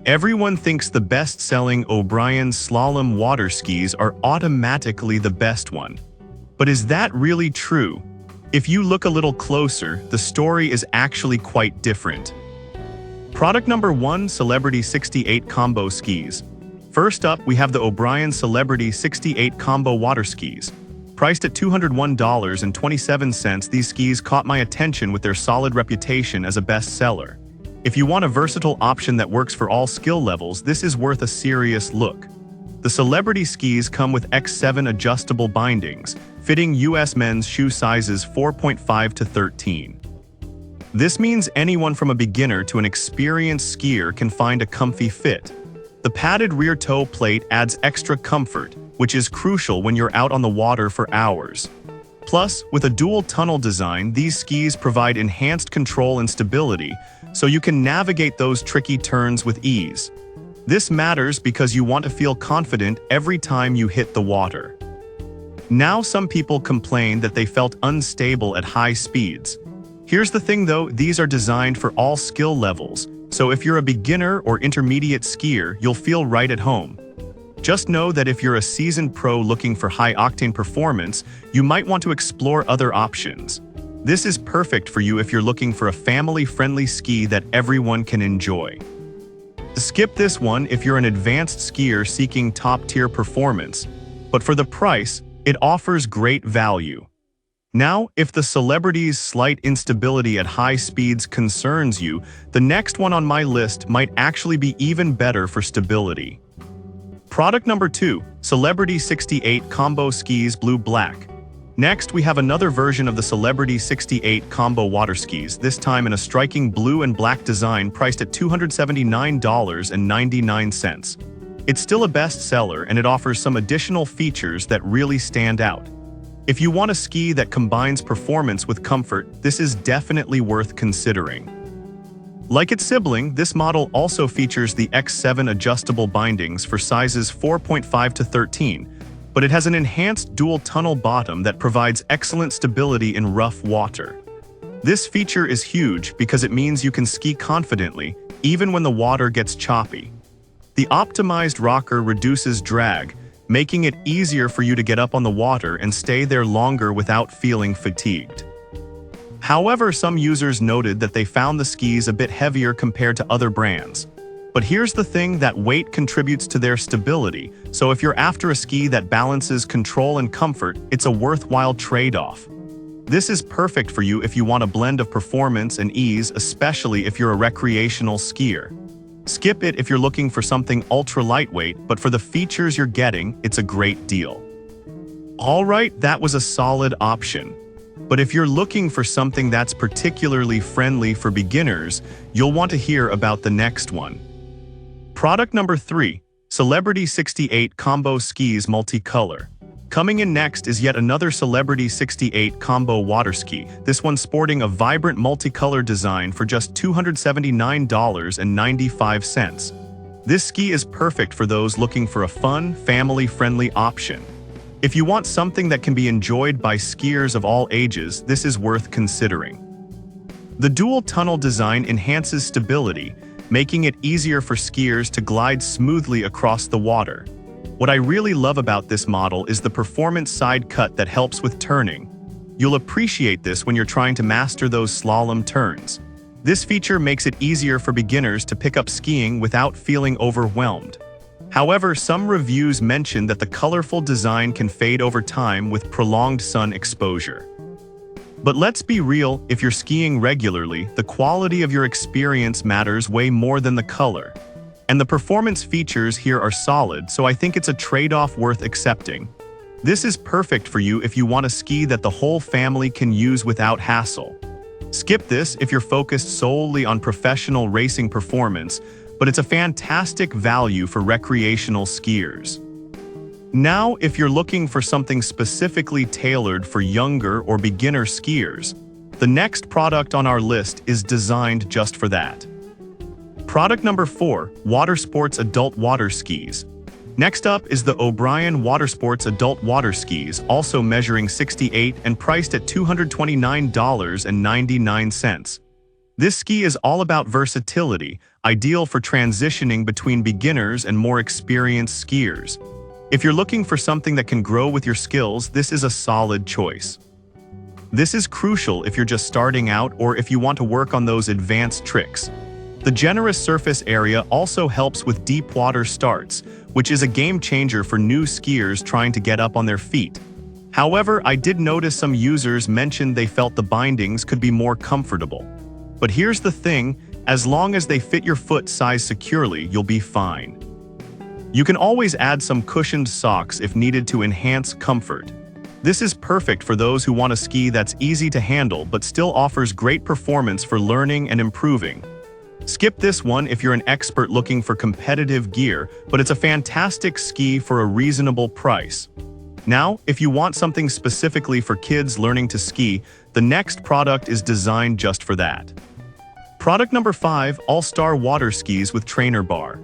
Everyone thinks the best-selling O'Brien Slalom water skis are automatically the best one. But is that really true? If you look a little closer, the story is actually quite different. Product number 1, Celebrity 68 Combo Skis. First up, we have the O'Brien Celebrity 68 Combo Water Skis. Priced at $201.27, these skis caught my attention with their solid reputation as a bestseller. If you want a versatile option that works for all skill levels, this is worth a serious look. The Celebrity skis come with X7 adjustable bindings, fitting US men's shoe sizes 4.5 to 13. This means anyone from a beginner to an experienced skier can find a comfy fit. The padded rear toe plate adds extra comfort, which is crucial when you're out on the water for hours. Plus, with a dual tunnel design, these skis provide enhanced control and stability, so you can navigate those tricky turns with ease. This matters because you want to feel confident every time you hit the water. Now, some people complain that they felt unstable at high speeds. Here's the thing though, these are designed for all skill levels, so if you're a beginner or intermediate skier, you'll feel right at home. Just know that if you're a seasoned pro looking for high-octane performance, you might want to explore other options. This is perfect for you if you're looking for a family-friendly ski that everyone can enjoy. Skip this one if you're an advanced skier seeking top-tier performance, but for the price, it offers great value. Now, if the Celebrity's slight instability at high speeds concerns you, the next one on my list might actually be even better for stability. Product number 2, Celebrity 68 Combo Skis Blue Black. Next, we have another version of the Celebrity 68 Combo Water Skis, this time in a striking blue and black design priced at $279.99. It's still a bestseller and it offers some additional features that really stand out. If you want a ski that combines performance with comfort, this is definitely worth considering. Like its sibling, this model also features the X7 adjustable bindings for sizes 4.5 to 13, but it has an enhanced dual tunnel bottom that provides excellent stability in rough water. This feature is huge because it means you can ski confidently, even when the water gets choppy. The optimized rocker reduces drag, making it easier for you to get up on the water and stay there longer without feeling fatigued. However, some users noted that they found the skis a bit heavier compared to other brands. But here's the thing, that weight contributes to their stability, so if you're after a ski that balances control and comfort, it's a worthwhile trade-off. This is perfect for you if you want a blend of performance and ease, especially if you're a recreational skier. Skip it if you're looking for something ultra-lightweight, but for the features you're getting, it's a great deal. Alright, that was a solid option. But if you're looking for something that's particularly friendly for beginners, you'll want to hear about the next one. Product number 3, Celebrity 68 Combo Skis Multicolor. Coming in next is yet another Celebrity 68 Combo Water Ski, this one sporting a vibrant multicolor design for just $279.95. This ski is perfect for those looking for a fun, family-friendly option. If you want something that can be enjoyed by skiers of all ages, this is worth considering. The dual tunnel design enhances stability, making it easier for skiers to glide smoothly across the water. What I really love about this model is the performance side cut that helps with turning. You'll appreciate this when you're trying to master those slalom turns. This feature makes it easier for beginners to pick up skiing without feeling overwhelmed. However, some reviews mention that the colorful design can fade over time with prolonged sun exposure. But let's be real, if you're skiing regularly, the quality of your experience matters way more than the color. And the performance features here are solid, so I think it's a trade-off worth accepting. This is perfect for you if you want a ski that the whole family can use without hassle. Skip this if you're focused solely on professional racing performance, but it's a fantastic value for recreational skiers. Now, if you're looking for something specifically tailored for younger or beginner skiers, the next product on our list is designed just for that. Product number 4, Watersports Adult Water Skis. Next up is the O'Brien Watersports Adult Water Skis, also measuring 68 and priced at $229.99. This ski is all about versatility, ideal for transitioning between beginners and more experienced skiers. If you're looking for something that can grow with your skills, this is a solid choice. This is crucial if you're just starting out or if you want to work on those advanced tricks. The generous surface area also helps with deep water starts, which is a game changer for new skiers trying to get up on their feet. However, I did notice some users mentioned they felt the bindings could be more comfortable. But here's the thing, as long as they fit your foot size securely, you'll be fine. You can always add some cushioned socks if needed to enhance comfort. This is perfect for those who want a ski that's easy to handle but still offers great performance for learning and improving. Skip this one if you're an expert looking for competitive gear, but it's a fantastic ski for a reasonable price. Now, if you want something specifically for kids learning to ski, the next product is designed just for that. Product number 5, All-Star Water Skis with Trainer Bar.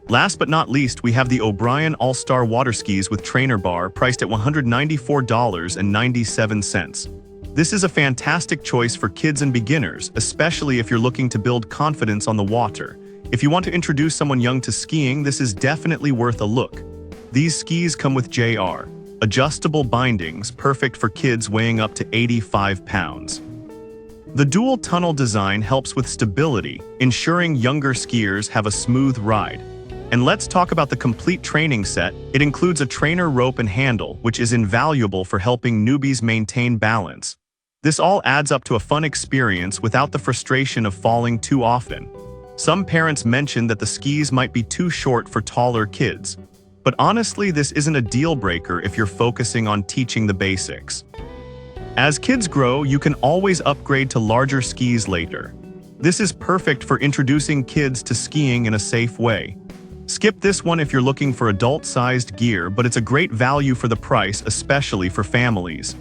Last but not least, we have the O'Brien All-Star Water Skis with Trainer Bar, priced at $194.97. This is a fantastic choice for kids and beginners, especially if you're looking to build confidence on the water. If you want to introduce someone young to skiing, this is definitely worth a look. These skis come with JR adjustable bindings, perfect for kids weighing up to 85 pounds. The dual tunnel design helps with stability, ensuring younger skiers have a smooth ride. And let's talk about the complete training set. It includes a trainer rope and handle, which is invaluable for helping newbies maintain balance. This all adds up to a fun experience without the frustration of falling too often. Some parents mention that the skis might be too short for taller kids. But honestly, this isn't a deal breaker if you're focusing on teaching the basics. As kids grow, you can always upgrade to larger skis later. This is perfect for introducing kids to skiing in a safe way. Skip this one if you're looking for adult-sized gear, but it's a great value for the price, especially for families.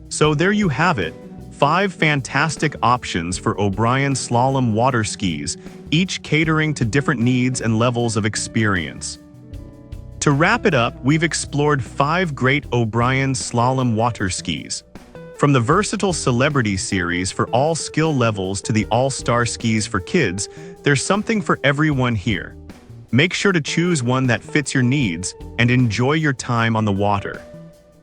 So there you have it. 5 fantastic options for O'Brien Slalom water skis, each catering to different needs and levels of experience. To wrap it up, we've explored 5 great O'Brien Slalom water skis. From the versatile Celebrity series for all skill levels to the All-Star skis for kids, there's something for everyone here. Make sure to choose one that fits your needs and enjoy your time on the water.